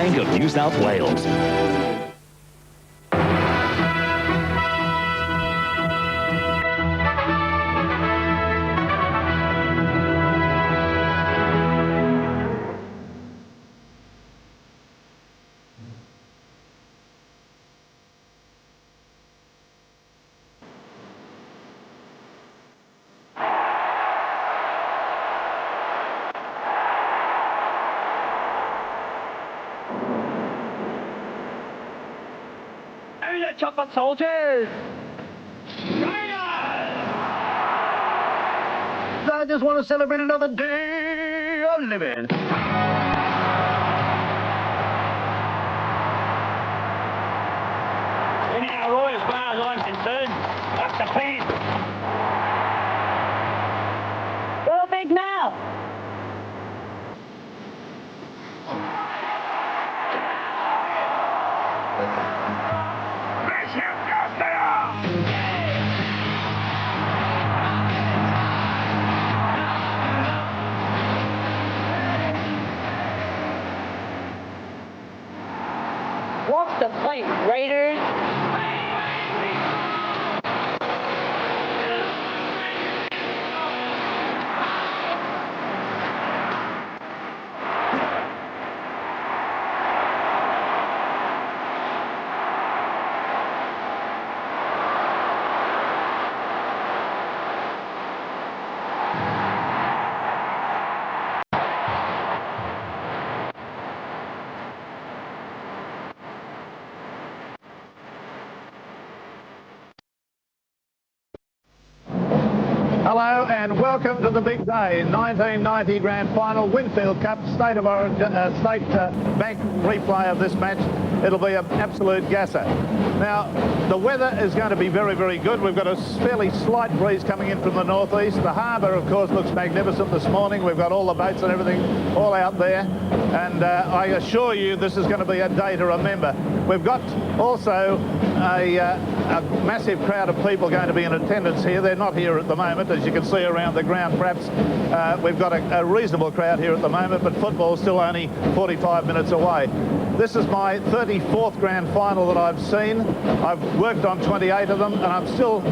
Bank of New South Wales. The chocolate soldiers! I just want to celebrate another day of living. Anyhow, Roy, as far as I'm concerned, that's the plan. Go big now! Walk the plank, Raiders! Hello and welcome to the big day, 1990 Grand Final, Winfield Cup, State of Origin, Bank replay of this match. It'll be an absolute gasser. Now, the weather is going to be very, very good. We've got a fairly slight breeze coming in from the northeast. The harbour, of course, looks magnificent this morning. We've got all the boats and everything all out there. And I assure you this is going to be a day to remember. We've got also a massive crowd of people going to be in attendance here. They're not here at the moment, as you can see around the ground. Perhaps we've got a reasonable crowd here at the moment, but football's still only 45 minutes away. This is my 34th Grand Final that I've seen. I've worked on 28 of them, and I'm still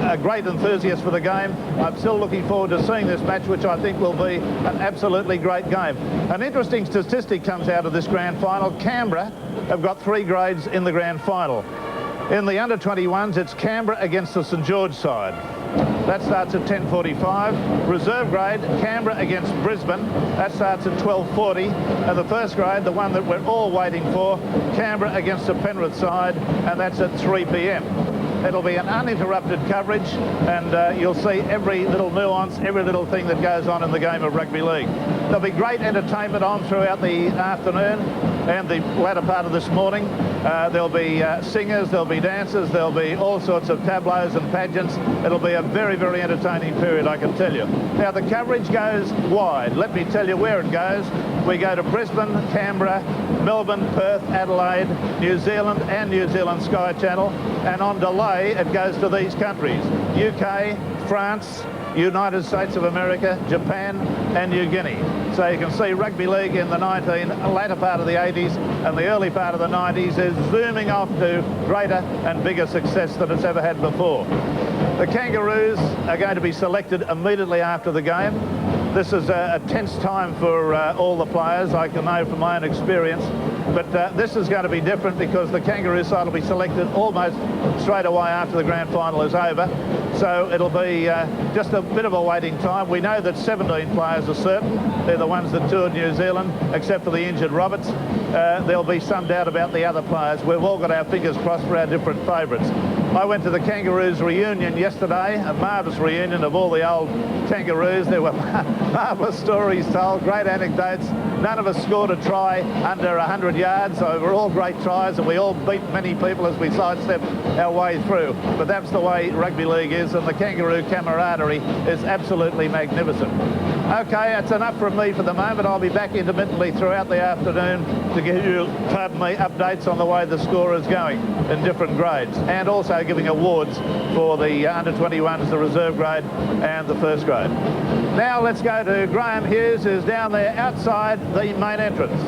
a great enthusiast for the game. I'm still looking forward to seeing this match, which I think will be an absolutely great game. An interesting statistic comes out of this Grand Final. Canberra have got 3 grades in the Grand Final. In the under-21s, it's Canberra against the St George side. That starts at 10:45. Reserve grade, Canberra against Brisbane. That starts at 12:40. And the first grade, the one that we're all waiting for, Canberra against the Penrith side, and that's at 3 p.m. It'll be an uninterrupted coverage, and you'll see every little nuance, every little thing that goes on in the game of rugby league. There'll be great entertainment on throughout the afternoon and the latter part of this morning. There'll be singers, there'll be dancers, there'll be all sorts of tableaus and pageants. It'll be a very, very entertaining period, I can tell you. Now, the coverage goes wide. Let me tell you where it goes. We go to Brisbane, Canberra, Melbourne, Perth, Adelaide, New Zealand and New Zealand Sky Channel, and on delay it goes to these countries: UK, France, United States of America, Japan and New Guinea. So you can see rugby league in the latter part of the 80s and the early part of the 90s is zooming off to greater and bigger success than it's ever had before. The Kangaroos are going to be selected immediately after the game. This is a tense time for all the players, I can know from my own experience. But this is going to be different because the Kangaroo side will be selected almost straight away after the Grand Final is over. So it'll be just a bit of a waiting time. We know that 17 players are certain. They're the ones that toured New Zealand, except for the injured Roberts. There'll be some doubt about the other players. We've all got our fingers crossed for our different favourites. I went to the Kangaroos reunion yesterday, a marvellous reunion of all the old Kangaroos. There were marvellous stories told, great anecdotes. None of us scored a try under 100 yards, so we're all great tries, and we all beat many people as we sidestep our way through. But that's the way rugby league is, and the Kangaroo camaraderie is absolutely magnificent. Okay, that's enough from me for the moment. I'll be back intermittently throughout the afternoon to give you, pardon me, updates on the way the score is going in different grades, and also giving awards for the under-21s, the reserve grade and the first grade. Now let's go to Graham Hughes, who's down there outside the main entrance.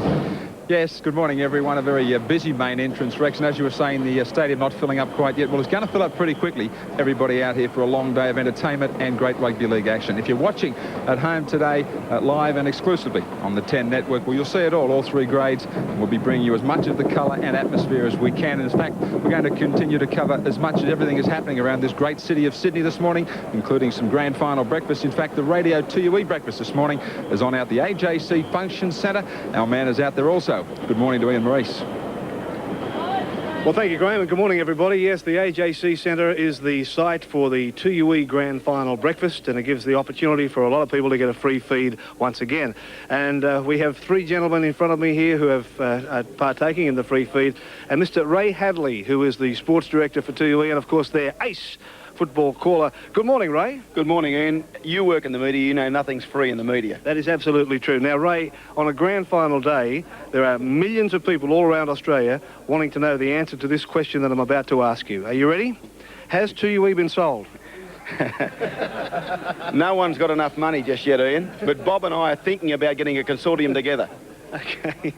Yes, good morning everyone. A very busy main entrance, Rex, and as you were saying, the stadium not filling up quite yet. Well, it's going to fill up pretty quickly. Everybody out here for a long day of entertainment and great rugby league action. If you're watching at home today, live and exclusively on the 10 network, well, you'll see it all three grades. We'll be bringing you as much of the colour and atmosphere as we can. And in fact, we're going to continue to cover as much as everything is happening around this great city of Sydney this morning, including some grand final breakfast. In fact, the Radio 2UE breakfast this morning is on out the AJC Function Centre. Our man is out there also. Good morning to Ian Maurice. Well, thank you, Graham, and good morning, everybody. Yes, the AJC Centre is the site for the 2UE Grand Final breakfast, and it gives the opportunity for a lot of people to get a free feed once again. And we have three gentlemen in front of me here who are partaking in the free feed, and Mr. Ray Hadley, who is the sports director for 2UE, and of course their ace football caller. Good morning, Ray. Good morning, Ian. You work in the media, you know nothing's free in the media. That is absolutely true. Now, Ray, on a grand final day, there are millions of people all around Australia wanting to know the answer to this question that I'm about to ask you. Are you ready? Has 2UE been sold? No one's got enough money just yet, Ian, but Bob and I are thinking about getting a consortium together. Okay.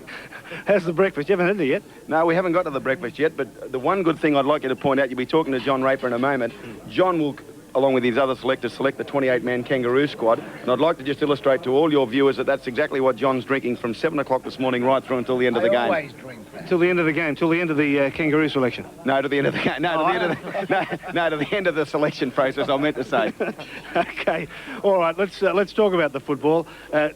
How's the breakfast? You haven't had it yet? No, we haven't got to the breakfast yet, but the one good thing I'd like you to point out, you'll be talking to John Raper in a moment. John will, along with his other selectors, select the 28-man Kangaroo squad, and I'd like to just illustrate to all your viewers that that's exactly what John's drinking from 7 o'clock this morning right through until the end of the game. I always drink that. Till the end of the game, till the end of the Kangaroo selection? No, to the end of the game. No, to the end of the, no, to the end of the selection process, I meant to say. Okay, all right, let's talk about the football.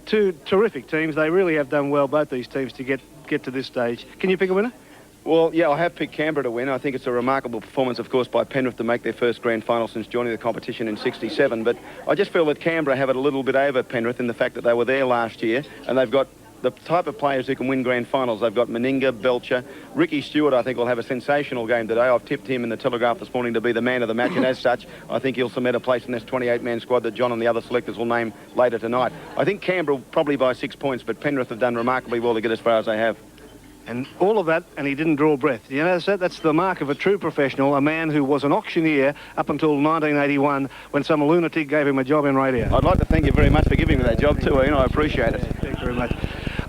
Two terrific teams. They really have done well, both these teams, to get to this stage. Can you pick a winner? Well, yeah, I have picked Canberra to win. I think it's a remarkable performance, of course, by Penrith to make their first grand final since joining the competition in '67. But I just feel that Canberra have it a little bit over Penrith in the fact that they were there last year, and they've got the type of players who can win grand finals. They've got Meninga, Belcher. Ricky Stewart, I think, will have a sensational game today. I've tipped him in the Telegraph this morning to be the man of the match, and as such, I think he'll cement a place in this 28-man squad that John and the other selectors will name later tonight. I think Canberra probably by 6 points, but Penrith have done remarkably well to get as far as they have. And all of that, and he didn't draw breath. You notice that? That's the mark of a true professional, a man who was an auctioneer up until 1981 when some lunatic gave him a job in radio. I'd like to thank you very much for giving me that job too, Ian. I appreciate it. Thanks very much.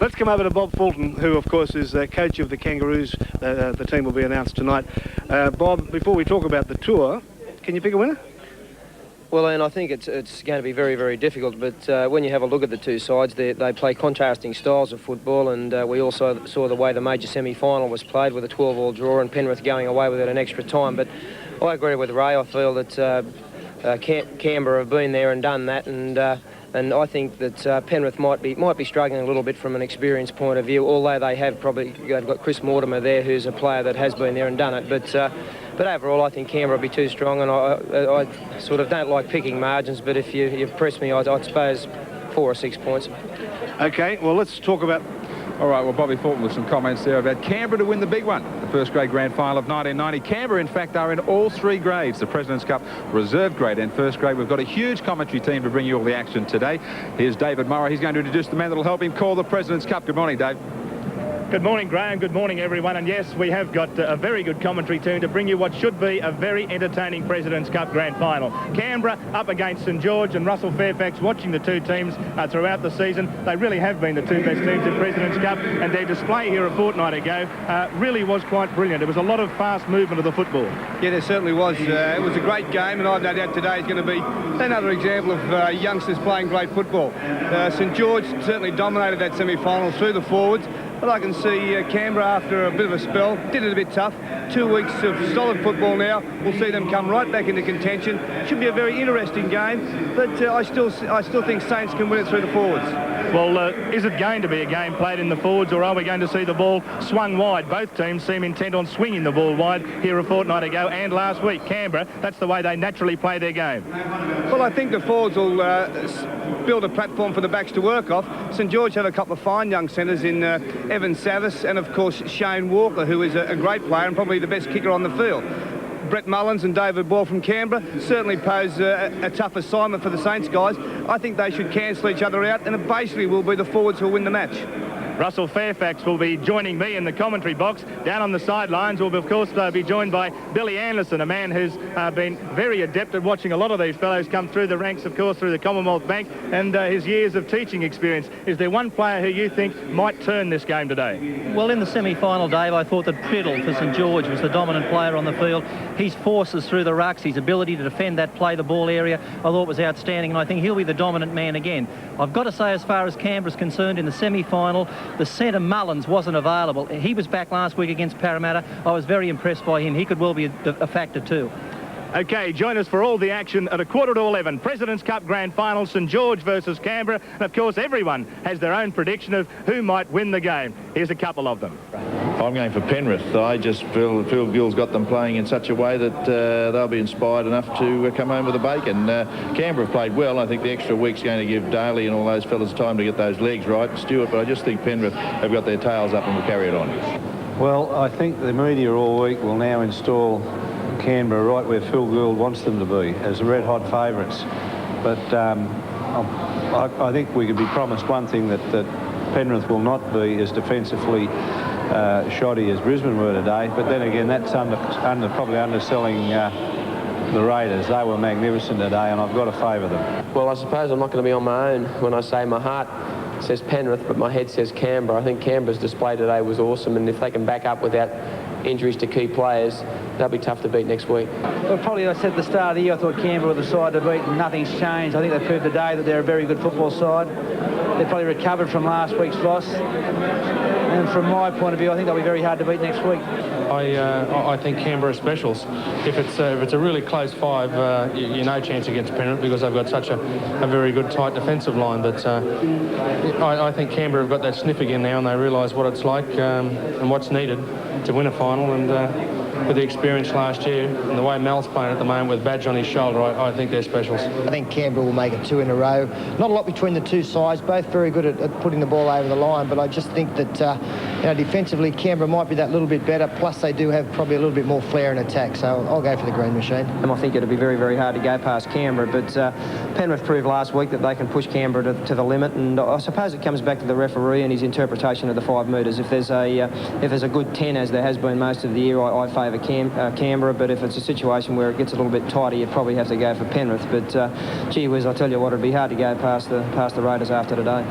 Let's come over to Bob Fulton, who, of course, is coach of the Kangaroos. The team will be announced tonight. Bob, before we talk about the tour, can you pick a winner? Well, and I think it's going to be very, very difficult, but when you have a look at the two sides, they play contrasting styles of football, and we also saw the way the major semi-final was played with a 12-all draw and Penrith going away with it an extra time. But I agree with Ray. I feel that Canberra have been there and done that, and I think that Penrith might be struggling a little bit from an experience point of view, although they've got Chris Mortimer there, who's a player that has been there and done it. But overall, I think Canberra will be too strong, and I sort of don't like picking margins, but if you press me, I'd suppose 4 or 6 points. Okay, well, let's talk about... All right, well, Bobby Fulton with some comments there about Canberra to win the big one, the first grade grand final of 1990. Canberra, in fact, are in all three grades, the President's Cup, reserve grade and first grade. We've got a huge commentary team to bring you all the action today. Here's David Murray. He's going to introduce the man that will help him call the President's Cup. Good morning, Dave. Good morning, Graham. Good morning, everyone. And yes, we have got a very good commentary team to bring you what should be a very entertaining President's Cup Grand Final. Canberra up against St George, and Russell Fairfax watching the two teams throughout the season. They really have been the two best teams in President's Cup, and their display here a fortnight ago really was quite brilliant. It was a lot of fast movement of the football. Yeah, there certainly was. It was a great game, and I've no doubt today is going to be another example of youngsters playing great football. St George certainly dominated that semi-final through the forwards. But I can see Canberra, after a bit of a spell, did it a bit tough. 2 weeks of solid football now. We'll see them come right back into contention. Should be a very interesting game, but I still think Saints can win it through the forwards. Well, is it going to be a game played in the forwards, or are we going to see the ball swung wide? Both teams seem intent on swinging the ball wide here a fortnight ago and last week. Canberra, that's the way they naturally play their game. Well, I think the forwards will build a platform for the backs to work off. St George have a couple of fine young centres in Evan Savis and, of course, Shane Walker, who is a great player and probably the best kicker on the field. Brett Mullins and David Ball from Canberra certainly pose a tough assignment for the Saints guys. I think they should cancel each other out, and it basically will be the forwards who will win the match. Russell Fairfax will be joining me in the commentary box. Down on the sidelines we'll, of course, be joined by Billy Anderson, a man who's been very adept at watching a lot of these fellows come through the ranks, of course, through the Commonwealth Bank, and his years of teaching experience. Is there one player who you think might turn this game today? Well, in the semi-final, Dave, I thought that Priddle for St George was the dominant player on the field. His forces through the rucks, his ability to defend that play the ball area, I thought was outstanding, and I think he'll be the dominant man again. I've got to say, as far as Canberra's concerned, in the semi-final, the centre Mullins wasn't available. He was back last week against Parramatta. I was very impressed by him. He could well be a factor too. OK, join us for all the action at 11:15. President's Cup Grand Final, St George versus Canberra. And, of course, everyone has their own prediction of who might win the game. Here's a couple of them. I'm going for Penrith. I just feel Phil Gill's got them playing in such a way that they'll be inspired enough to come home with a bacon. Canberra have played well. I think the extra week's going to give Daly and all those fellas time to get those legs right. Stewart, but I just think Penrith have got their tails up and will carry it on. Well, I think the media all week will now install Canberra right where Phil Gould wants them to be, as red-hot favourites. But I think we could be promised one thing, that Penrith will not be as defensively shoddy as Brisbane were today. But then again, that's probably underselling the Raiders. They were magnificent today, and I've got to favour them. Well, I suppose I'm not going to be on my own when I say my heart says Penrith, but my head says Canberra. I think Canberra's display today was awesome, and if they can back up without injuries to key players, they'll be tough to beat next week. Well, probably I said at the start of the year, I thought Canberra were the side to beat, and nothing's changed. I think they proved today that they're a very good football side. They've probably recovered from last week's loss. And from my point of view, I think they'll be very hard to beat next week. I think Canberra specials. If it's a really close five, you're no chance against Penrith because they've got such a very good tight defensive line. But I think Canberra have got that sniff again now, and they realise what it's like and what's needed to win a final. And with the experience last year and the way Mal's playing at the moment with Badge on his shoulder, I think they're specials. I think Canberra will make it 2 in a row. Not a lot between the two sides, both very good at putting the ball over the line, but I just think that defensively Canberra might be that little bit better, plus they do have probably a little bit more flair in attack, so I'll go for the green machine. And I think it'll be very, very hard to go past Canberra, but Penrith proved last week that they can push Canberra to the limit, and I suppose it comes back to the referee and his interpretation of the 5 metres. If there's a good 10, as there has been most of the year, I favour Canberra, but if it's a situation where it gets a little bit tighter, you'd probably have to go for Penrith. But gee whiz, I tell you what, it'd be hard to go past the Raiders after today.